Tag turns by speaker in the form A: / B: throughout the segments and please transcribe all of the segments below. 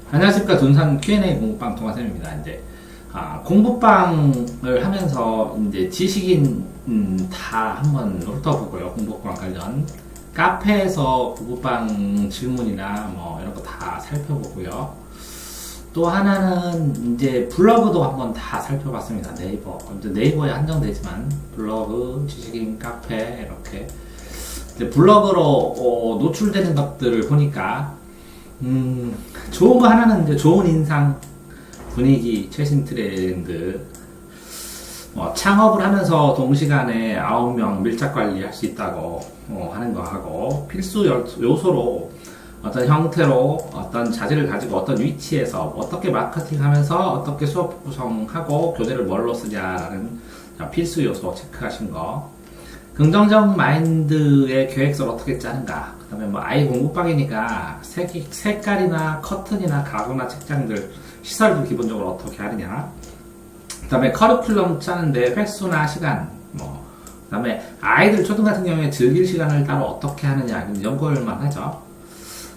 A: 안녕하십니까. 둔산 Q&A 공부방 동아쌤입니다. 공부방을 하면서 이제 지식인 다 한번 훑어보고요. 공부방 관련 카페에서 공부방 질문이나 뭐 이런 거 다 살펴보고요. 또 하나는 이제 블로그도 한번 다 살펴봤습니다. 네이버에 한정되지만 블로그, 지식인 카페 이렇게 이제 블로그로 노출되는 것들을 보니까 좋은 거 하나는 이제 좋은 인상, 분위기, 최신 트렌드, 창업을 하면서 동시간에 9명 밀착 관리할 수 있다고 하는 거 하고, 필수 요소로 어떤 형태로 어떤 자질을 가지고 어떤 위치에서 어떻게 마케팅 하면서 어떻게 수업 구성하고 교재를 뭘로 쓰냐라는 필수 요소 체크하신 거, 긍정적 마인드의 계획서를 어떻게 짜는가, 그 다음에 아이 공부방이니까 색깔이나 커튼이나 가구나 책장들, 시설들 기본적으로 어떻게 하느냐, 그 다음에 커리큘럼 짜는데 횟수나 시간, 그 다음에 아이들 초등 같은 경우에 즐길 시간을 따로 어떻게 하느냐, 연구할만 하죠.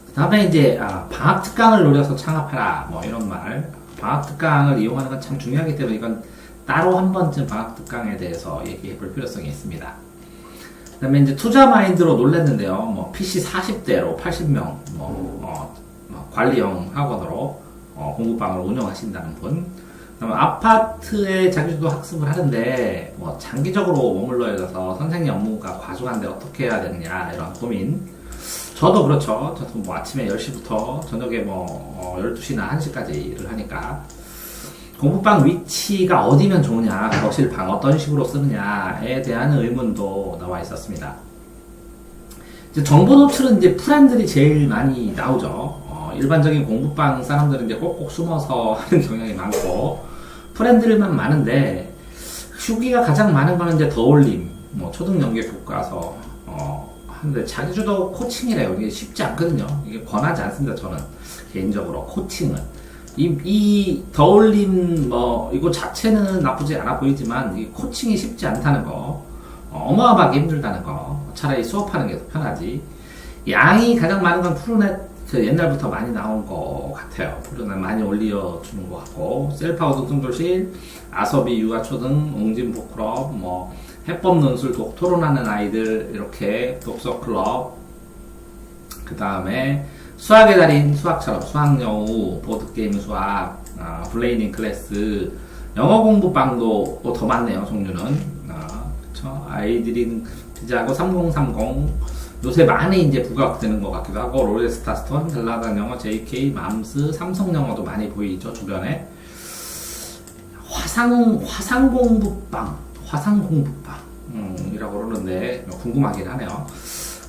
A: 그 다음에 이제 방학 특강을 노려서 창업하라, 이런 말. 방학 특강을 이용하는 건 참 중요하기 때문에 이건 따로 한 번쯤 방학 특강에 대해서 얘기해 볼 필요성이 있습니다. 그 다음에 이제 투자 마인드로 놀랬는데요. PC 40대로 80명, 관리형 학원으로 공부방을 운영하신다는 분. 그 다음에 아파트에 자기주도 학습을 하는데, 장기적으로 머물러야 돼서 선생님 업무가 과중한데 어떻게 해야 되느냐, 이런 고민. 저도 그렇죠. 저도 아침에 10시부터 저녁에 12시나 1시까지 일을 하니까. 공부방 위치가 어디면 좋으냐, 거실 방 어떤 식으로 쓰느냐에 대한 의문도 나와 있었습니다. 이제 정보 노출은 이제 프렌들이 제일 많이 나오죠. 일반적인 공부방 사람들은 이제 꼭꼭 숨어서 하는 경향이 많고, 프렌들만 많은데, 후기가 가장 많은 거는 이제 더올림, 초등연계 교과서, 하는데 자기주도 코칭이래요. 이게 쉽지 않거든요. 이게 권하지 않습니다. 저는 개인적으로 코칭은. 이 더올림 이거 자체는 나쁘지 않아 보이지만 이 코칭이 쉽지 않다는 거, 어마어마하게 힘들다는 거, 차라리 수업하는 게 더 편하지. 양이 가장 많은 건 푸르넷, 옛날부터 많이 나온 것 같아요. 푸르넷 많이 올려주는 것 같고, 셀프하우스 등돌실, 아서비 유아초등, 옹진부클럽, 해법 논술 토론하는 아이들, 이렇게 독서클럽, 그 다음에 수학의 달인, 수학처럼 수학여우, 보드게임 수학, 블레이닝 클래스, 영어 공부방도 또 더 많네요, 종류는. 그쵸? 아이들이 피자하고 3030, 요새 많이 이제 부각되는 것 같기도 하고, 롤레스타스톤, 델라단 영어, JK, 맘스, 삼성 영어도 많이 보이죠, 주변에. 화상 공부방, 이라고 그러는데, 궁금하긴 하네요.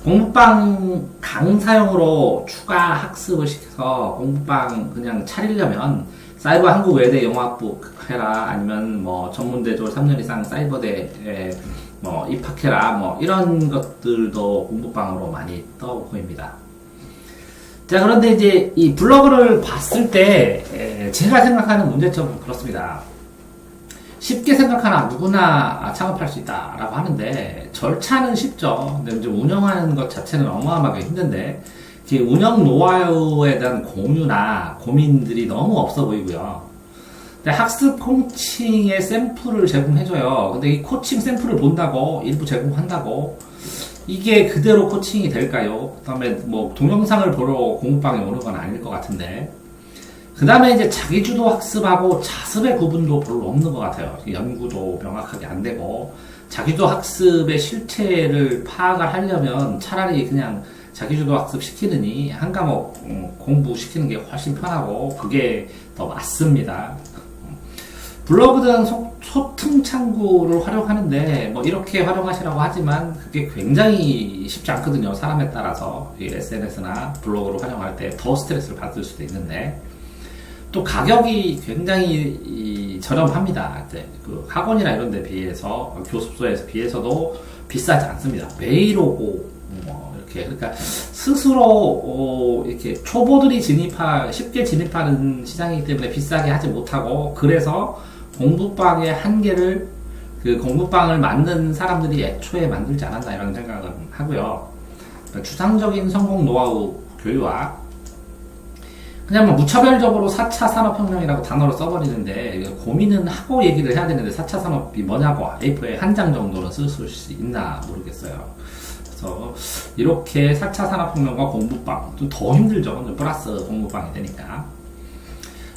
A: 공부방 강사용으로 추가 학습을 시켜서 공부방 그냥 차리려면 사이버 한국 외대 영어학부 해라, 아니면 전문대졸 3년 이상 사이버대에 입학해라, 이런 것들도 공부방으로 많이 떠 보입니다. 자, 그런데 이제 이 블로그를 봤을 때 제가 생각하는 문제점은 그렇습니다. 쉽게 생각하나 누구나 창업할 수 있다라고 하는데, 절차는 쉽죠. 근데 이제 운영하는 것 자체는 어마어마하게 힘든데, 운영 노하우에 대한 공유나 고민들이 너무 없어 보이고요. 근데 학습 코칭의 샘플을 제공해줘요. 근데 이 코칭 샘플을 본다고, 일부 제공한다고, 이게 그대로 코칭이 될까요? 그 다음에 동영상을 보러 공부방에 오는 건 아닐 것 같은데, 그 다음에 이제 자기주도 학습하고 자습의 구분도 별로 없는 것 같아요. 연구도 명확하게 안 되고, 자기주도 학습의 실체를 파악을 하려면 차라리 그냥 자기주도 학습 시키느니 한 과목 공부시키는 게 훨씬 편하고, 그게 더 맞습니다. 블로그든 소통 창구를 활용하는데, 이렇게 활용하시라고 하지만 그게 굉장히 쉽지 않거든요. 사람에 따라서. SNS나 블로그로 활용할 때 더 스트레스를 받을 수도 있는데, 또 가격이 굉장히 저렴합니다. 그 학원이나 이런 데 비해서, 교습소에서 비해서도 비싸지 않습니다. 매일 오고, 이렇게. 그러니까 스스로, 이렇게 초보들이 쉽게 진입하는 시장이기 때문에 비싸게 하지 못하고, 그래서 공부방의 한계를, 공부방을 만든 사람들이 애초에 만들지 않았나, 이런 생각을 하고요. 그러니까 추상적인 성공 노하우 교유와, 그냥 뭐 무차별적으로 4차 산업혁명이라고 단어를 써버리는데 고민은 하고 얘기를 해야 되는데 4차 산업이 뭐냐고 A4에 한 장 정도는 쓸 수 있나 모르겠어요. 그래서 이렇게 4차 산업혁명과 공부방 좀 더 힘들죠. 플러스 공부방이 되니까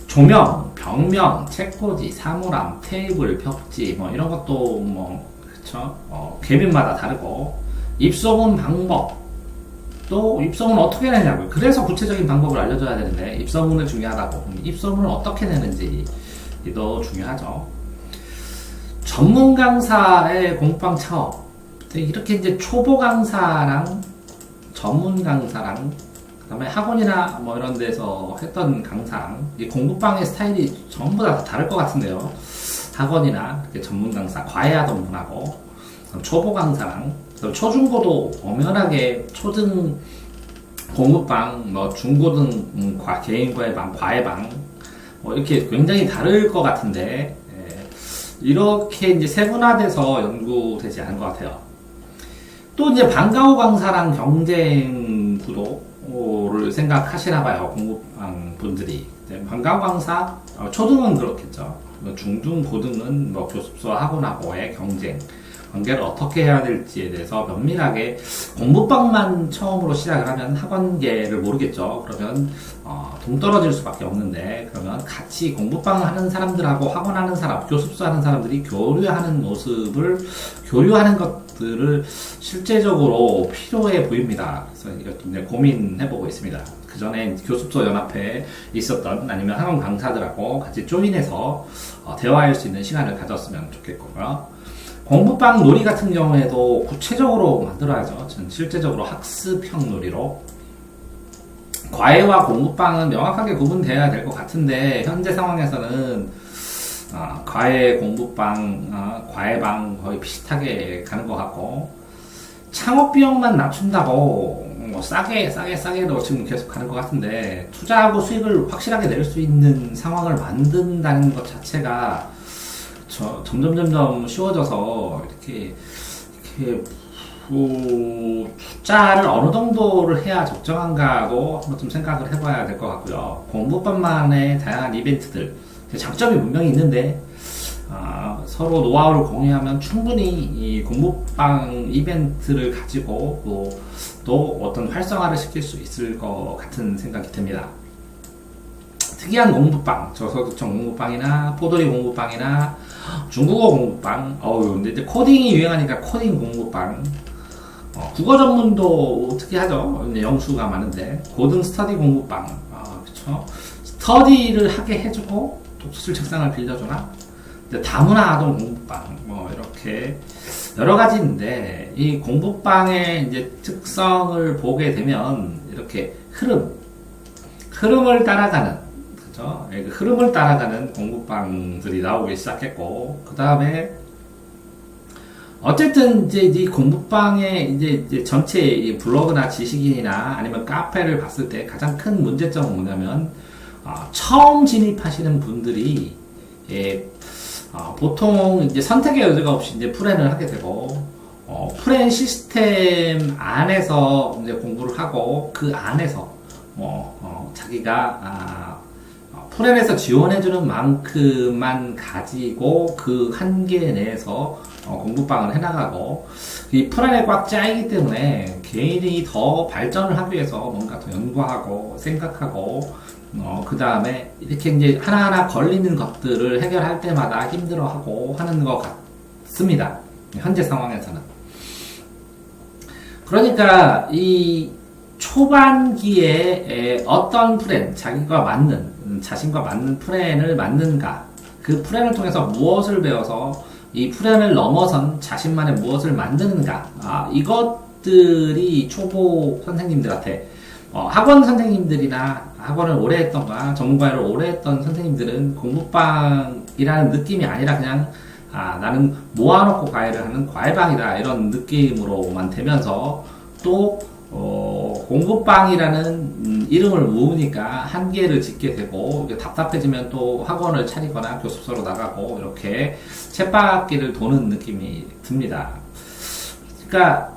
A: 조명, 벽면, 책꽂이, 사물함, 테이블, 벽지 뭐 이런 것도 뭐 그쵸? 개별마다 다르고 입소문 방법 또 입소문 어떻게 내냐고요. 그래서 구체적인 방법을 알려줘야 되는데 입소문은 중요하다고. 입소문을 어떻게 내는지도 중요하죠. 전문 강사의 공부방 차업. 이렇게 이제 초보 강사랑 전문 강사랑 그다음에 학원이나 뭐 이런 데서 했던 강사랑 이 공부방의 스타일이 전부 다 다를 것 같은데요. 학원이나 이렇게 전문 강사 과외하던 분하고 초보 강사랑 초중고도 엄연하게 초등 공부방, 뭐 중고등 개인 과외방, 과외방 뭐 이렇게 굉장히 다를 것 같은데 이렇게 이제 세분화돼서 연구되지 않은 것 같아요. 또 이제 방과후 강사랑 경쟁 구도를 생각하시나 봐요. 공부방 분들이. 방과후 강사, 초등은 그렇겠죠. 중등, 고등은 뭐 교습소와 학원하고의 경쟁, 관계를 어떻게 해야 될지에 대해서 면밀하게 공부방만 처음으로 시작을 하면 학원계를 모르겠죠. 그러면 동떨어질 수밖에 없는데 그러면 같이 공부방 하는 사람들하고 학원 하는 사람, 교습소 하는 사람들이 교류하는 모습을 교류하는 것들을 실제적으로 필요해 보입니다. 그래서 이것도 이제 고민해보고 있습니다. 그 전에 교습소 연합회에 있었던 아니면 학원 강사들하고 같이 조인해서 대화할 수 있는 시간을 가졌으면 좋겠고요. 공부방 놀이 같은 경우에도 구체적으로 만들어야죠. 전 실제적으로 학습형 놀이로. 과외와 공부방은 명확하게 구분되어야 될 것 같은데 현재 상황에서는 과외, 공부방, 과외방 거의 비슷하게 가는 것 같고 창업 비용만 낮춘다고 뭐 싸게로 지금 계속 가는 것 같은데 투자하고 수익을 확실하게 낼 수 있는 상황을 만든다는 것 자체가 점점 쉬워져서 이렇게 투자를 어느 정도를 해야 적정한가도 한번 좀 생각을 해봐야 될 것 같고요. 공부방만의 다양한 이벤트들 장점이 분명히 있는데 서로 노하우를 공유하면 충분히 이 공부방 이벤트를 가지고 또 어떤 활성화를 시킬 수 있을 것 같은 생각이 듭니다. 특이한 공부방, 저서구청 공부방이나 포도리 공부방이나 중국어 공부방, 근데 이제 코딩이 유행하니까 코딩 공부방, 국어 전문도 특이하죠. 영수가 많은데 고등 스터디 공부방, 그쵸? 스터디를 하게 해주고 독서실 책상을 빌려주나? 다문화 아동 공부방, 뭐 이렇게 여러 가지인데 이 공부방의 이제 특성을 보게 되면 이렇게 흐름을 따라가는. 흐름을 따라가는 공부방들이 나오기 시작했고, 그 다음에, 어쨌든, 이제, 이 공부방의, 이제 전체 이 블로그나 지식인이나 아니면 카페를 봤을 때 가장 큰 문제점은 뭐냐면, 처음 진입하시는 분들이, 보통 이제 선택의 여지가 없이 이제 프렌을 하게 되고, 프렌 시스템 안에서 이제 공부를 하고, 그 안에서, 자기가, 프렌에서 지원해주는 만큼만 가지고 그 한계 내에서 공부방을 해나가고 이 프렌에 꽉 짜이기 때문에 개인이 더 발전을 하기 위해서 뭔가 더 연구하고 생각하고 그 다음에 이렇게 이제 하나하나 걸리는 것들을 해결할 때마다 힘들어하고 하는 것 같습니다. 현재 상황에서는. 그러니까 이 초반기에 어떤 프렌, 자신과 맞는 프렌을 만드는가, 그 프렌을 통해서 무엇을 배워서 이 프렌을 넘어선 자신만의 무엇을 만드는가, 이것들이 초보 선생님들한테, 학원 선생님들이나 학원을 오래 했던가, 전문가를 오래 했던 선생님들은 공부방이라는 느낌이 아니라 그냥, 나는 모아놓고 과외를 하는 과외방이다, 이런 느낌으로만 되면서 또, 공부방이라는 이름을 모으니까 한계를 짓게 되고 답답해지면 또 학원을 차리거나 교습소로 나가고 이렇게 쳇바퀴를 도는 느낌이 듭니다. 그러니까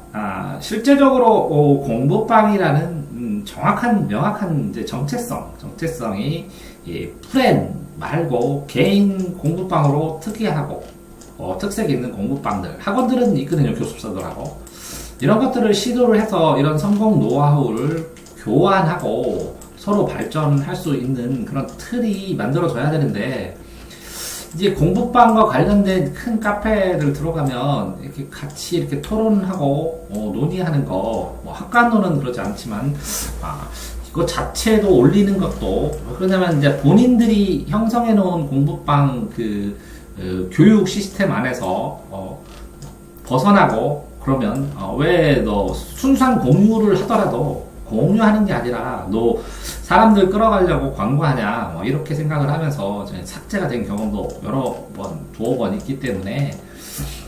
A: 실제적으로 공부방이라는 정확한 명확한 이제 정체성이 프렌 말고 개인 공부방으로 특이하고 특색 있는 공부방들 학원들은 있거든요. 교습서들하고 이런 것들을 시도를 해서 이런 성공 노하우를 교환하고 서로 발전할 수 있는 그런 틀이 만들어져야 되는데 이제 공부방과 관련된 큰 카페를 들어가면 이렇게 같이 이렇게 토론하고 논의하는 거, 뭐 학과노는 그러지 않지만 이거 자체도 올리는 것도 그러냐면 이제 본인들이 형성해 놓은 공부방 교육 시스템 안에서 벗어나고 그러면 왜 너 순수한 공유를 하더라도 공유하는 게 아니라 너 사람들 끌어가려고 광고하냐 뭐 이렇게 생각을 하면서 삭제가 된 경험도 두어 번 있기 때문에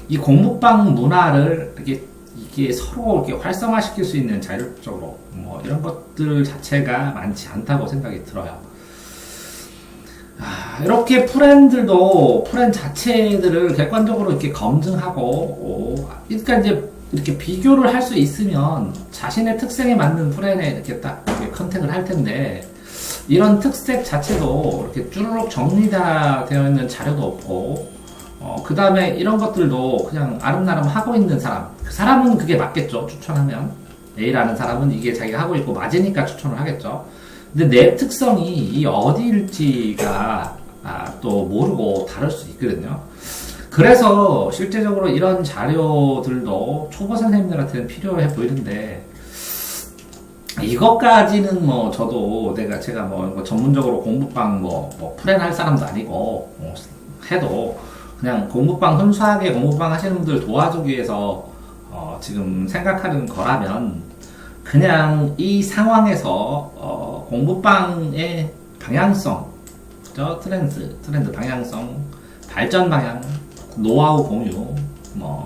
A: 이 공부방 문화를 이게 서로 이렇게 활성화시킬 수 있는 자율적으로 뭐 이런 것들 자체가 많지 않다고 생각이 들어요. 이렇게 프렌 자체들을 객관적으로 이렇게 검증하고 그러니까 이제 이렇게 비교를 할 수 있으면 자신의 특성에 맞는 프렌에 이렇게 딱 이렇게 컨택을 할 텐데 이런 특색 자체도 이렇게 쭈르륵 정리되어 있는 자료도 없고 그 다음에 이런 것들도 그냥 아름나름 하고 있는 사람 그 사람은 그게 맞겠죠. 추천하면 A라는 사람은 이게 자기가 하고 있고 맞으니까 추천을 하겠죠. 근데 내 특성이 이 어디일지가 또 모르고 다를 수 있거든요. 그래서 실제적으로 이런 자료들도 초보 선생님들한테는 필요해 보이는데 이것까지는 뭐 저도 제가 뭐 전문적으로 공부방 프렌 할 사람도 아니고 해도 그냥 공부방 순수하게 공부방 하시는 분들 도와주기 위해서 지금 생각하는 거라면 그냥 이 상황에서 공부방의 방향성, 트렌드 방향성, 발전 방향, 노하우 공유,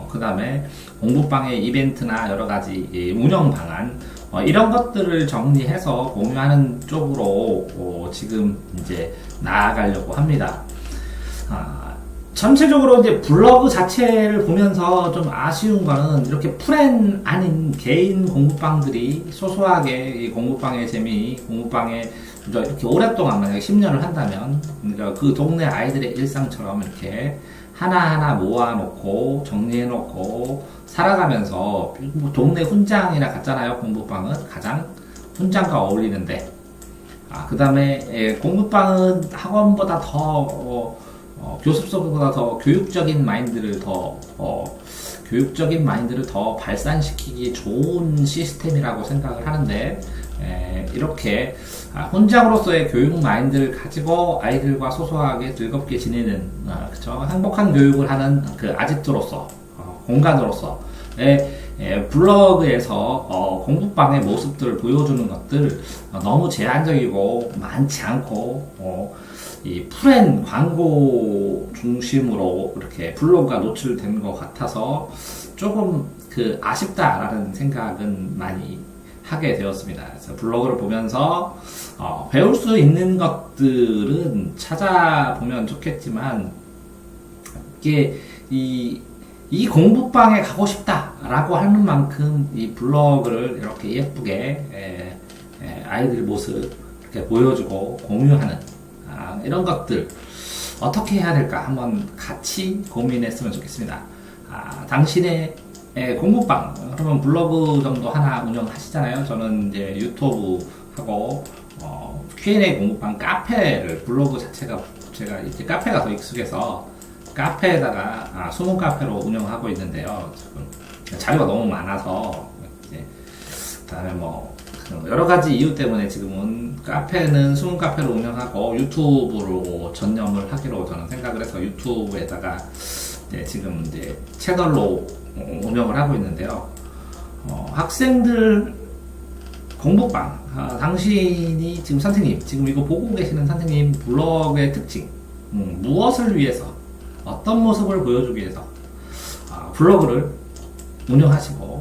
A: 그 다음에 공부방의 이벤트나 여러 가지 운영 방안, 이런 것들을 정리해서 공유하는 쪽으로 지금 이제 나아가려고 합니다. 전체적으로 이제 블로그 자체를 보면서 좀 아쉬운 거는 이렇게 프렌 아닌 개인 공부방들이 소소하게 이 공부방의 재미, 공부방에 이렇게 오랫동안 만약에 10년을 한다면 그러니까 그 동네 아이들의 일상처럼 이렇게 하나하나 모아놓고 정리해놓고 살아가면서 뭐 동네 훈장이라 같잖아요. 공부방은 가장 훈장과 어울리는데 그 다음에 공부방은 학원보다 더 교습서보다 더 교육적인 마인드를 더 발산시키기 좋은 시스템이라고 생각을 하는데 이렇게 혼장으로서의 교육 마인드를 가지고 아이들과 소소하게 즐겁게 지내는 그쵸? 행복한 교육을 하는 그 아지트로서 공간으로서의 블로그에서 공부방의 모습들을 보여주는 것들 너무 제한적이고 많지 않고 이 프렌 광고 중심으로 이렇게 블로그가 노출된 것 같아서 조금 아쉽다라는 생각은 많이 하게 되었습니다. 그래서 블로그를 보면서 배울 수 있는 것들은 찾아보면 좋겠지만 이게 이 공부방에 가고 싶다라고 하는 만큼 이 블로그를 이렇게 예쁘게 아이들 모습 이렇게 보여주고 공유하는 이런 것들 어떻게 해야 될까 한번 같이 고민했으면 좋겠습니다. 당신의 공부방 그러면 블로그 정도 하나 운영하시잖아요. 저는 이제 유튜브 하고 Q&A 공부방 카페를 블로그 자체가 제가 이제 카페가 더 익숙해서 카페에다가 숨은 카페로 운영하고 있는데요. 지금 자료가 너무 많아서 이제 그다음에 여러 가지 이유 때문에 지금은 카페는 숨은 카페로 운영하고 유튜브로 전념을 하기로 저는 생각을 해서 유튜브에다가 지금 이제 채널로 운영을 하고 있는데요. 학생들 공부방 당신이 지금 선생님 지금 이거 보고 계시는 선생님 블로그의 특징 무엇을 위해서 어떤 모습을 보여주기 위해서 블로그를 운영하시고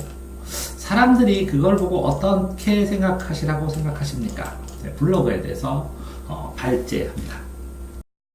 A: 사람들이 그걸 보고 어떻게 생각하시라고 생각하십니까? 블로그에 대해서 발제합니다.